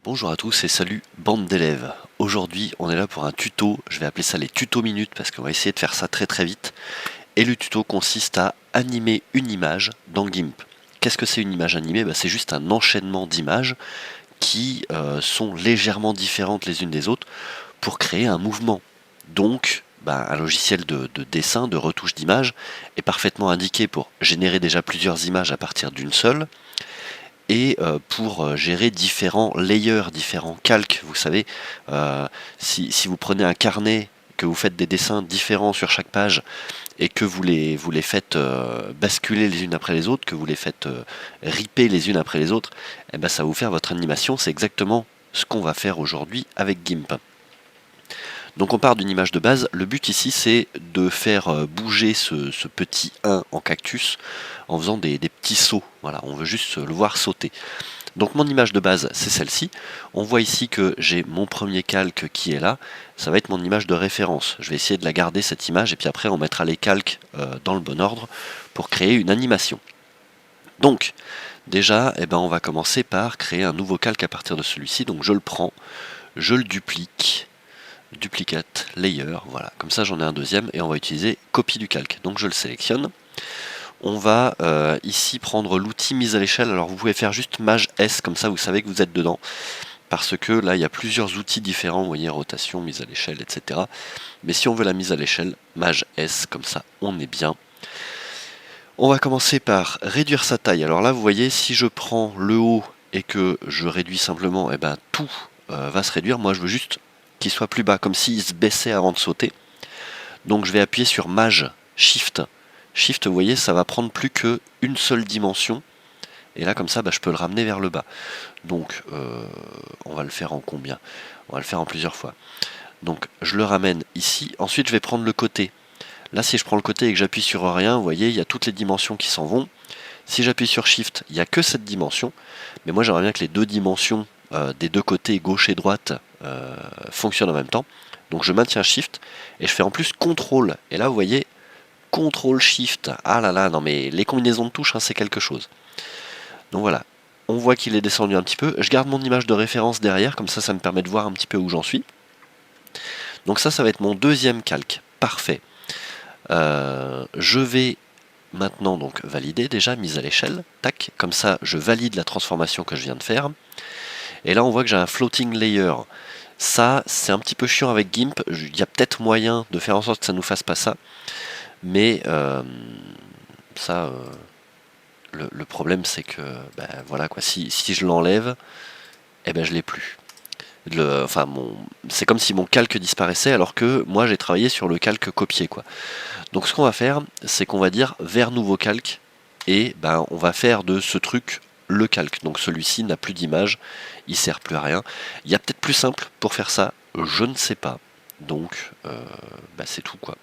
Bonjour à tous et salut bande d'élèves. Aujourd'hui on est là pour un tuto, je vais appeler ça les tutos minutes parce qu'on va essayer de faire ça très vite. Et le tuto consiste à animer une image dans GIMP. Qu'est-ce que c'est une image animée? C'est juste un enchaînement d'images qui sont légèrement différentes les unes des autres pour créer un mouvement. Donc un logiciel de dessin, de retouche d'image est parfaitement indiqué pour générer déjà plusieurs images à partir d'une seule et pour gérer différents layers, différents calques. Vous savez, si vous prenez un carnet, que vous faites des dessins différents sur chaque page et que vous les faites basculer les unes après les autres, que vous les faites ripper les unes après les autres, ça va vous faire votre animation. C'est exactement ce qu'on va faire aujourd'hui avec GIMP. Donc on part d'une image de base, le but ici c'est de faire bouger ce petit 1 en cactus en faisant des petits sauts, voilà, on veut juste le voir sauter. Donc mon image de base c'est celle-ci, on voit ici que j'ai mon premier calque qui est là, ça va être mon image de référence, je vais essayer de la garder cette image et puis après on mettra les calques dans le bon ordre pour créer une animation. Donc déjà on va commencer par créer un nouveau calque à partir de celui-ci, donc je le prends, je le duplique, duplicate layer, voilà, comme ça j'en ai un deuxième et on va utiliser copie du calque. Donc je le sélectionne. On va ici prendre l'outil mise à l'échelle. Alors vous pouvez faire juste Maj S, comme ça vous savez que vous êtes dedans. Parce que là il y a plusieurs outils différents, vous voyez, rotation, mise à l'échelle, etc. Mais si on veut la mise à l'échelle, Maj S, comme ça on est bien. On va commencer par réduire sa taille. Alors là vous voyez, si je prends le haut et que je réduis simplement, tout va se réduire. Moi je veux juste qu'il soit plus bas, comme s'il se baissait avant de sauter. Donc je vais appuyer sur Maj, Shift. Shift, vous voyez, ça va prendre plus qu'une seule dimension. Et là, comme ça, je peux le ramener vers le bas. Donc, on va le faire en combien? On va le faire en plusieurs fois. Donc, je le ramène ici. Ensuite, je vais prendre le côté. Là, si je prends le côté et que j'appuie sur rien, vous voyez, il y a toutes les dimensions qui s'en vont. Si j'appuie sur Shift, il n'y a que cette dimension. Mais moi, j'aimerais bien que les deux dimensions des deux côtés, gauche et droite, fonctionnent en même temps. Donc je maintiens Shift et je fais en plus CTRL. Et là, vous voyez, CTRL Shift. Ah là là, non mais les combinaisons de touches, c'est quelque chose. Donc voilà, on voit qu'il est descendu un petit peu. Je garde mon image de référence derrière, comme ça me permet de voir un petit peu où j'en suis. Donc ça va être mon deuxième calque. Parfait. Je vais maintenant donc valider déjà, mise à l'échelle. Tac, comme ça je valide la transformation que je viens de faire. Et là on voit que j'ai un floating layer. Ça, c'est un petit peu chiant avec GIMP. Il y a peut-être moyen de faire en sorte que ça ne nous fasse pas ça. Mais le problème, c'est que voilà quoi, si je l'enlève, je l'ai plus. C'est comme si mon calque disparaissait alors que moi j'ai travaillé sur le calque copié quoi. Donc ce qu'on va faire, c'est qu'on va dire vers nouveau calque et on va faire de ce truc le calque. Donc celui-ci n'a plus d'image, il sert plus à rien. Il y a peut-être plus simple pour faire ça, je ne sais pas. Donc c'est tout quoi.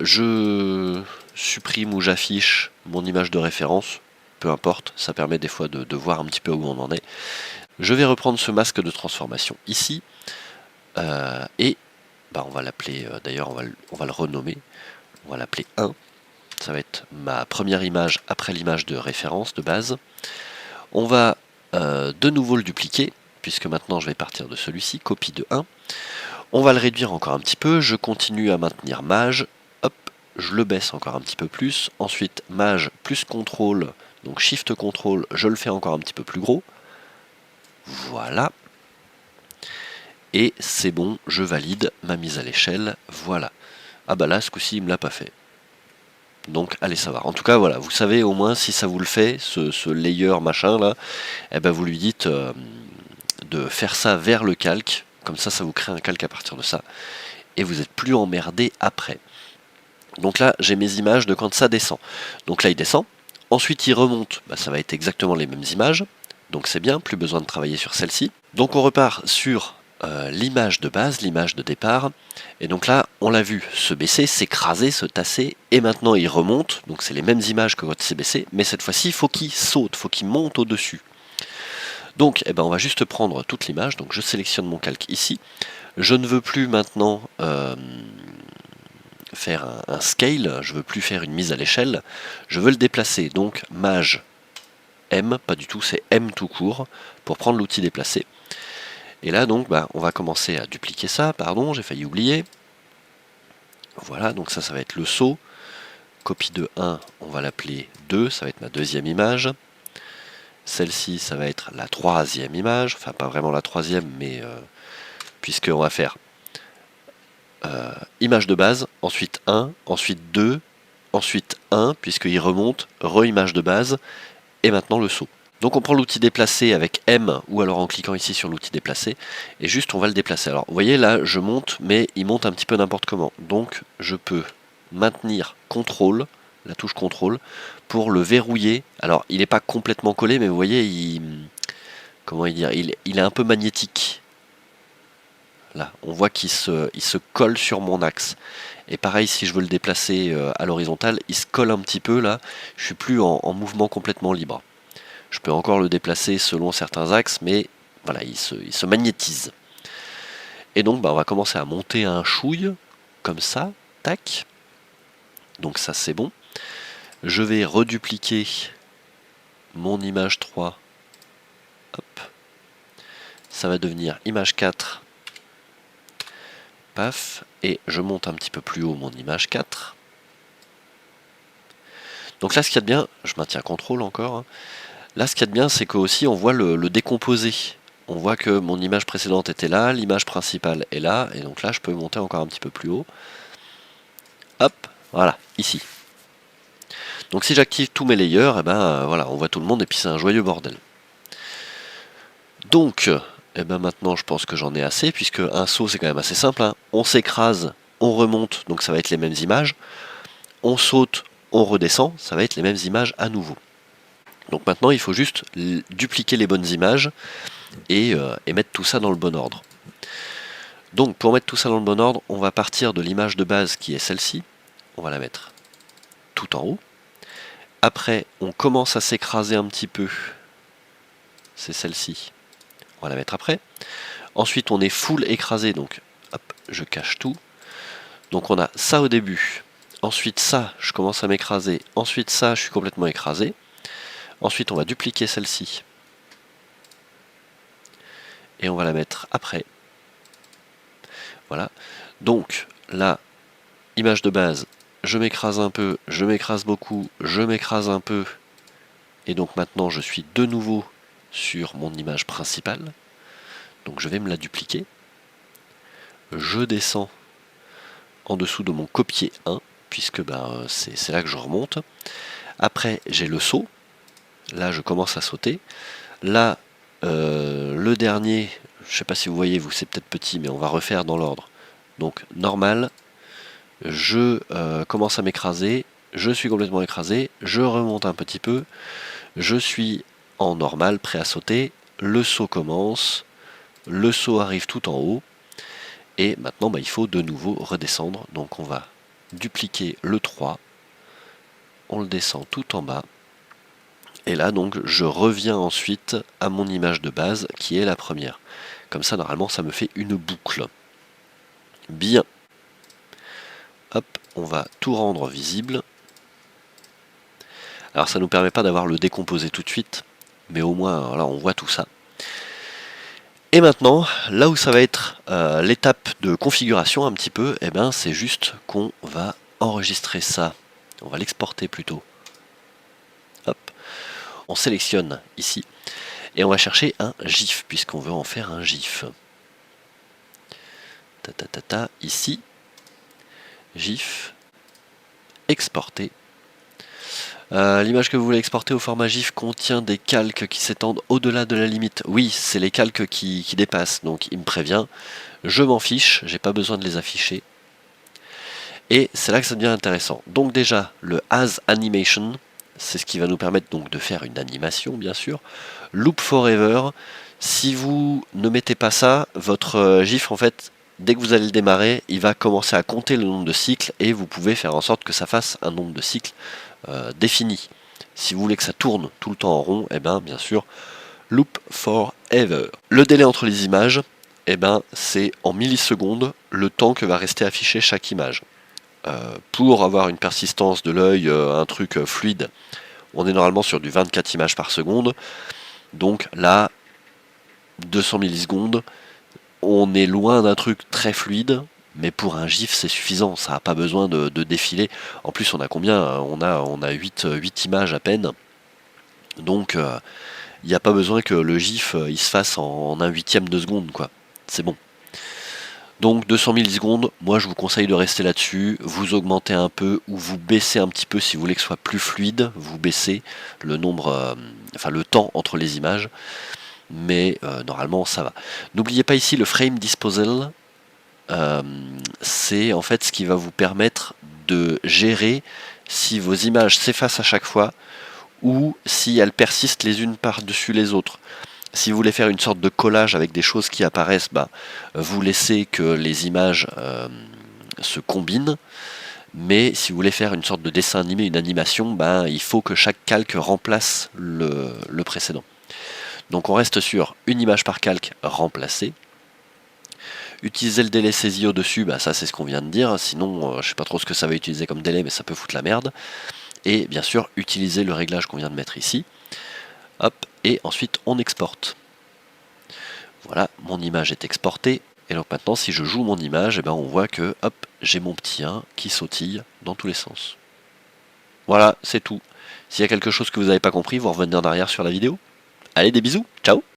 Je supprime ou j'affiche mon image de référence, peu importe, ça permet des fois de voir un petit peu où on en est. Je vais reprendre ce masque de transformation ici, et on va l'appeler, d'ailleurs on va le renommer, on va l'appeler 1. Ça va être ma première image après l'image de référence de base. On va de nouveau le dupliquer, puisque maintenant je vais partir de celui-ci, copie de 1. On va le réduire encore un petit peu, je continue à maintenir Maj, hop, je le baisse encore un petit peu plus, ensuite Maj plus CTRL, donc Shift CTRL, je le fais encore un petit peu plus gros. Voilà. Et c'est bon, je valide ma mise à l'échelle, voilà. Ah là, ce coup-ci, il me l'a pas fait. Donc, allez savoir. En tout cas, voilà, vous savez au moins si ça vous le fait, ce layer machin là, vous lui dites de faire ça vers le calque, comme ça vous crée un calque à partir de ça, et vous n'êtes plus emmerdé après. Donc là, j'ai mes images de quand ça descend. Donc là, il descend. Ensuite, il remonte. Ça va être exactement les mêmes images. Donc c'est bien, plus besoin de travailler sur celle-ci. Donc on repart sur l'image de base, l'image de départ. Et donc là, on l'a vu se baisser, s'écraser, se tasser. Et maintenant, il remonte. Donc c'est les mêmes images que quand il s'est baissé. Mais cette fois-ci, il faut qu'il saute, il faut qu'il monte au-dessus. Donc on va juste prendre toute l'image. Donc je sélectionne mon calque ici. Je ne veux plus maintenant faire un scale, je veux plus faire une mise à l'échelle, je veux le déplacer, donc Maj M, pas du tout, c'est M tout court, pour prendre l'outil déplacer. Et là donc on va commencer à dupliquer ça, pardon, j'ai failli oublier. Voilà, donc ça va être le saut. Copie de 1, on va l'appeler 2, ça va être ma deuxième image. Celle-ci, ça va être la troisième image, enfin pas vraiment la troisième, mais puisqu'on va faire image de base, ensuite 1, ensuite 2, ensuite 1, puisqu'il remonte, re-image de base, et maintenant le saut. Donc on prend l'outil déplacer avec M, ou alors en cliquant ici sur l'outil déplacer, et juste on va le déplacer. Alors vous voyez là, je monte, mais il monte un petit peu n'importe comment. Donc je peux maintenir CTRL, la touche CTRL, pour le verrouiller. Alors il n'est pas complètement collé, mais vous voyez, comment dire, il est un peu magnétique. Là, on voit qu'il se colle sur mon axe. Et pareil, si je veux le déplacer à l'horizontale, il se colle un petit peu là. Je suis plus en mouvement complètement libre. Je peux encore le déplacer selon certains axes, mais voilà, il se magnétise. Et donc, on va commencer à monter un chouille, comme ça, tac. Donc ça, c'est bon. Je vais redupliquer mon image 3. Hop. Ça va devenir image 4. Paf, et je monte un petit peu plus haut mon image 4. Donc là, ce qu'il y a de bien, je maintiens CTRL encore, hein. Là, ce qu'il y a de bien, c'est qu'aussi on voit le décomposer. On voit que mon image précédente était là, l'image principale est là, et donc là, je peux monter encore un petit peu plus haut. Hop, voilà, ici. Donc si j'active tous mes layers, voilà, on voit tout le monde, et puis c'est un joyeux bordel. Donc, maintenant je pense que j'en ai assez, puisque un saut c'est quand même assez simple, hein. On s'écrase, on remonte, donc ça va être les mêmes images. On saute, on redescend, ça va être les mêmes images à nouveau. Donc maintenant il faut juste dupliquer les bonnes images et mettre tout ça dans le bon ordre. Donc pour mettre tout ça dans le bon ordre, on va partir de l'image de base qui est celle-ci. On va la mettre tout en haut. Après on commence à s'écraser un petit peu. C'est celle-ci. On va la mettre après. Ensuite on est full écrasé, donc hop, je cache tout. Donc on a ça au début. Ensuite ça, je commence à m'écraser. Ensuite ça, je suis complètement écrasé. Ensuite on va dupliquer celle-ci. Et on va la mettre après. Voilà. Donc là, image de base, je m'écrase un peu, je m'écrase beaucoup, je m'écrase un peu. Et donc maintenant je suis de nouveau sur mon image principale. Donc je vais me la dupliquer. Je descends en dessous de mon copier 1, puisque c'est là que je remonte. Après j'ai le saut. Là je commence à sauter. Là le dernier, je ne sais pas si vous voyez, vous c'est peut-être petit, mais on va refaire dans l'ordre. Donc normal, je commence à m'écraser, je suis complètement écrasé, je remonte un petit peu, je suis en normal, prêt à sauter, le saut commence, le saut arrive tout en haut, et maintenant il faut de nouveau redescendre. Donc on va dupliquer le 3, on le descend tout en bas, et là donc je reviens ensuite à mon image de base qui est la première. Comme ça normalement ça me fait une boucle. Bien. Hop, on va tout rendre visible. Alors ça ne nous permet pas d'avoir le décomposé tout de suite, mais au moins là on voit tout ça. Et maintenant, là où ça va être l'étape de configuration un petit peu, c'est juste qu'on va enregistrer ça. On va l'exporter plutôt. Hop, on sélectionne ici. Et on va chercher un GIF, puisqu'on veut en faire un GIF. Ici. GIF. Exporter. L'image que vous voulez exporter au format GIF contient des calques qui s'étendent au-delà de la limite. Oui, c'est les calques qui dépassent, donc il me prévient. Je m'en fiche, j'ai pas besoin de les afficher. Et c'est là que ça devient intéressant. Donc déjà, le As Animation, c'est ce qui va nous permettre donc de faire une animation, bien sûr. Loop Forever, si vous ne mettez pas ça, votre GIF, en fait, dès que vous allez le démarrer, il va commencer à compter le nombre de cycles et vous pouvez faire en sorte que ça fasse un nombre de cycles défini. Si vous voulez que ça tourne tout le temps en rond, bien sûr, Loop Forever. Le délai entre les images, c'est en millisecondes le temps que va rester affiché chaque image. Pour avoir une persistance de l'œil, un truc fluide, on est normalement sur du 24 images par seconde. Donc là, 200 millisecondes, On est loin d'un truc très fluide, mais pour un GIF c'est suffisant, ça n'a pas besoin de défiler. En plus on a combien? On a 8 images à peine, donc il n'y a pas besoin que le GIF il se fasse en 1/8 de seconde, quoi. C'est bon. Donc 200 millisecondes, moi je vous conseille de rester là-dessus, vous augmentez un peu ou vous baissez un petit peu si vous voulez que ce soit plus fluide, vous baissez le nombre, enfin le temps entre les images, mais normalement ça va. N'oubliez pas ici le frame disposal, c'est en fait ce qui va vous permettre de gérer si vos images s'effacent à chaque fois ou si elles persistent les unes par-dessus les autres. Si vous voulez faire une sorte de collage avec des choses qui apparaissent, vous laissez que les images se combinent. Mais si vous voulez faire une sorte de dessin animé, une animation, il faut que chaque calque remplace le précédent. Donc on reste sur une image par calque remplacée. Utiliser le délai saisie au-dessus, ça c'est ce qu'on vient de dire. Sinon, je sais pas trop ce que ça va utiliser comme délai, mais ça peut foutre la merde. Et bien sûr, utiliser le réglage qu'on vient de mettre ici. Hop, et ensuite on exporte. Voilà, mon image est exportée. Et donc maintenant, si je joue mon image, on voit que hop, j'ai mon petit 1 qui sautille dans tous les sens. Voilà, c'est tout. S'il y a quelque chose que vous n'avez pas compris, vous revenez en arrière sur la vidéo. Allez, des bisous, ciao!